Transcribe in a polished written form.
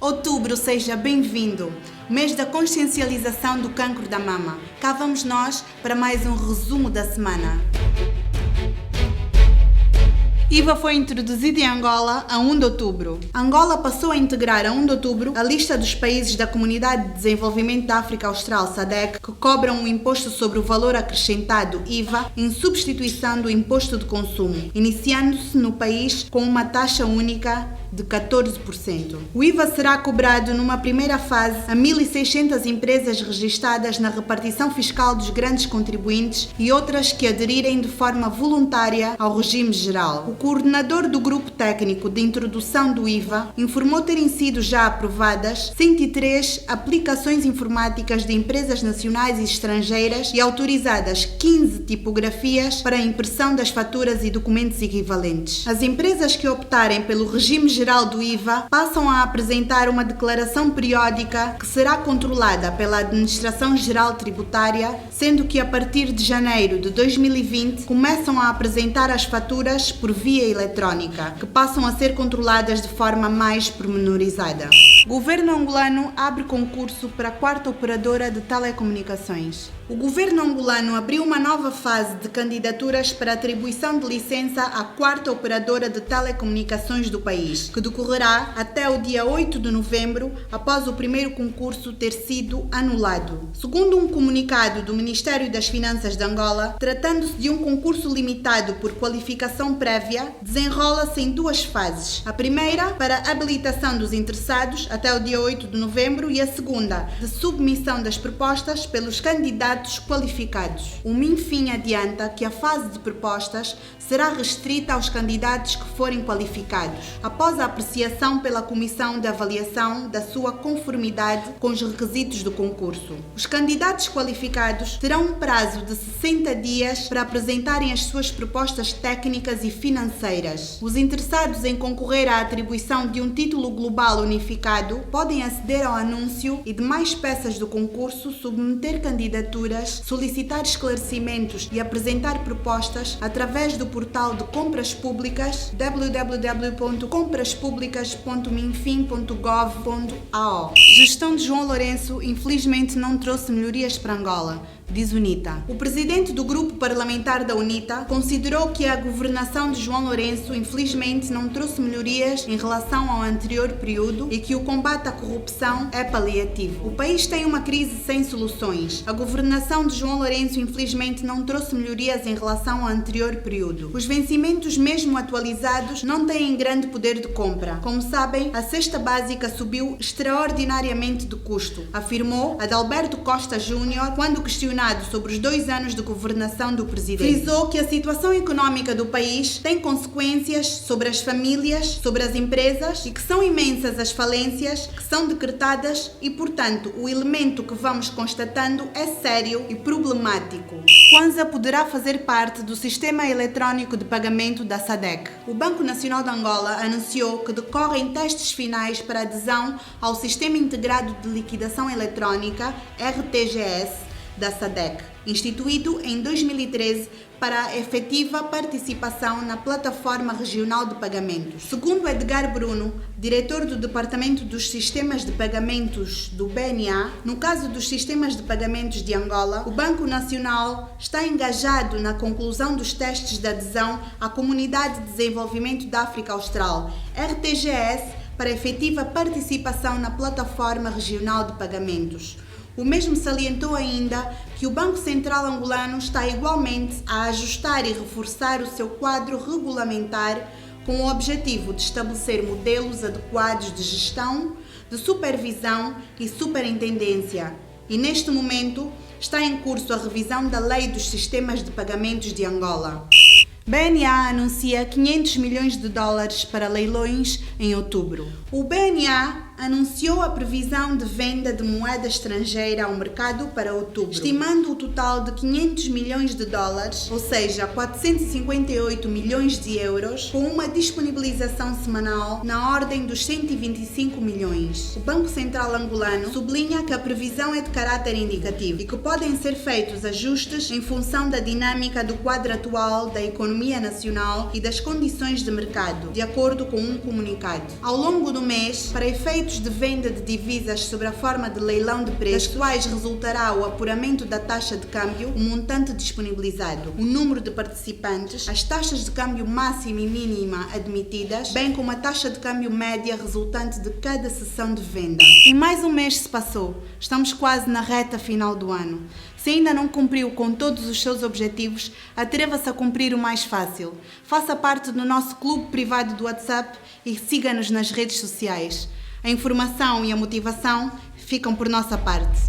Outubro, seja bem-vindo, mês da consciencialização do cancro da mama. Cá vamos nós para mais um resumo da semana. IVA foi introduzido em Angola a 1 de outubro. Angola passou a integrar a 1 de outubro a lista dos países da Comunidade de Desenvolvimento da África Austral, SADC, que cobram um imposto sobre o valor acrescentado, IVA, em substituição do imposto de consumo, iniciando-se no país com uma taxa única de 14%. O IVA será cobrado numa primeira fase a 1.600 empresas registadas na repartição fiscal dos grandes contribuintes e outras que aderirem de forma voluntária ao regime geral. O coordenador do Grupo Técnico de Introdução do IVA informou terem sido já aprovadas 103 aplicações informáticas de empresas nacionais e estrangeiras e autorizadas 15 tipografias para a impressão das faturas e documentos equivalentes. As empresas que optarem pelo regime geral do IVA passam a apresentar uma declaração periódica que será controlada pela Administração Geral Tributária, sendo que a partir de janeiro de 2020 começam a apresentar as faturas por via eletrónica, que passam a ser controladas de forma mais pormenorizada. O governo angolano abre concurso para a quarta operadora de telecomunicações. O governo angolano abriu uma nova fase de candidaturas para atribuição de licença à quarta operadora de telecomunicações do país, que decorrerá até o dia 8 de novembro, após o primeiro concurso ter sido anulado. Segundo um comunicado do Ministério das Finanças de Angola, tratando-se de um concurso limitado por qualificação prévia, desenrola-se em duas fases. A primeira, para a habilitação dos interessados até o dia 8 de novembro, e a segunda, de submissão das propostas pelos candidatos qualificados. O MinFin adianta que a fase de propostas será restrita aos candidatos que forem qualificados, após a apreciação pela Comissão de Avaliação da sua conformidade com os requisitos do concurso. Os candidatos qualificados terão um prazo de 60 dias para apresentarem as suas propostas técnicas e financeiras. Os interessados em concorrer à atribuição de um título global unificado podem aceder ao anúncio e demais peças do concurso, submeter candidaturas, solicitar esclarecimentos e apresentar propostas através do portal de compras públicas www.compraspublicas.minfin.gov.ao. Gestão de João Lourenço infelizmente não trouxe melhorias para Angola, diz UNITA. O presidente do grupo parlamentar da UNITA considerou que a governação de João Lourenço infelizmente não trouxe melhorias em relação ao anterior período e que o combate à corrupção é paliativo. O país tem uma crise sem soluções. A governação de João Lourenço infelizmente não trouxe melhorias em relação ao anterior período. Os vencimentos, mesmo atualizados, não têm grande poder de compra. Como sabem, a cesta básica subiu extraordinariamente de custo, afirmou Adalberto Costa Júnior quando questionado sobre os 2 anos de governação do presidente. Frisou que a situação económica do país tem consequências sobre as famílias, sobre as empresas e que são imensas as falências que são decretadas e, portanto, o elemento que vamos constatando é sério e problemático. Kwanza poderá fazer parte do sistema eletrónico de pagamento da SADC. O Banco Nacional de Angola anunciou que decorrem testes finais para adesão ao Sistema Integrado de Liquidação Eletrónica, RTGS, da SADC, instituído em 2013 para a efetiva participação na Plataforma Regional de Pagamentos. Segundo Edgar Bruno, diretor do Departamento dos Sistemas de Pagamentos do BNA, no caso dos sistemas de pagamentos de Angola, o Banco Nacional está engajado na conclusão dos testes de adesão à Comunidade de Desenvolvimento da África Austral, RTGS, para efetiva participação na Plataforma Regional de Pagamentos. O mesmo salientou ainda que o Banco Central angolano está igualmente a ajustar e reforçar o seu quadro regulamentar com o objetivo de estabelecer modelos adequados de gestão, de supervisão e superintendência. E neste momento está em curso a revisão da Lei dos Sistemas de Pagamentos de Angola. BNA anuncia 500 milhões de dólares para leilões em outubro. O BNA anunciou a previsão de venda de moeda estrangeira ao mercado para outubro, estimando o total de 500 milhões de dólares, ou seja, 458 milhões de euros, com uma disponibilização semanal na ordem dos 125 milhões. O Banco Central angolano sublinha que a previsão é de caráter indicativo e que podem ser feitos ajustes em função da dinâmica do quadro atual da economia nacional e das condições de mercado, de acordo com um comunicado. Ao longo do mês, para efeitos efeitos de venda de divisas sobre a forma de leilão de preços, das quais resultará o apuramento da taxa de câmbio, o montante disponibilizado, o número de participantes, as taxas de câmbio máxima e mínima admitidas, bem como a taxa de câmbio média resultante de cada sessão de venda. E mais um mês se passou, estamos quase na reta final do ano. Se ainda não cumpriu com todos os seus objetivos, atreva-se a cumprir o mais fácil. Faça parte do nosso clube privado do WhatsApp e siga-nos nas redes sociais. A informação e a motivação ficam por nossa parte.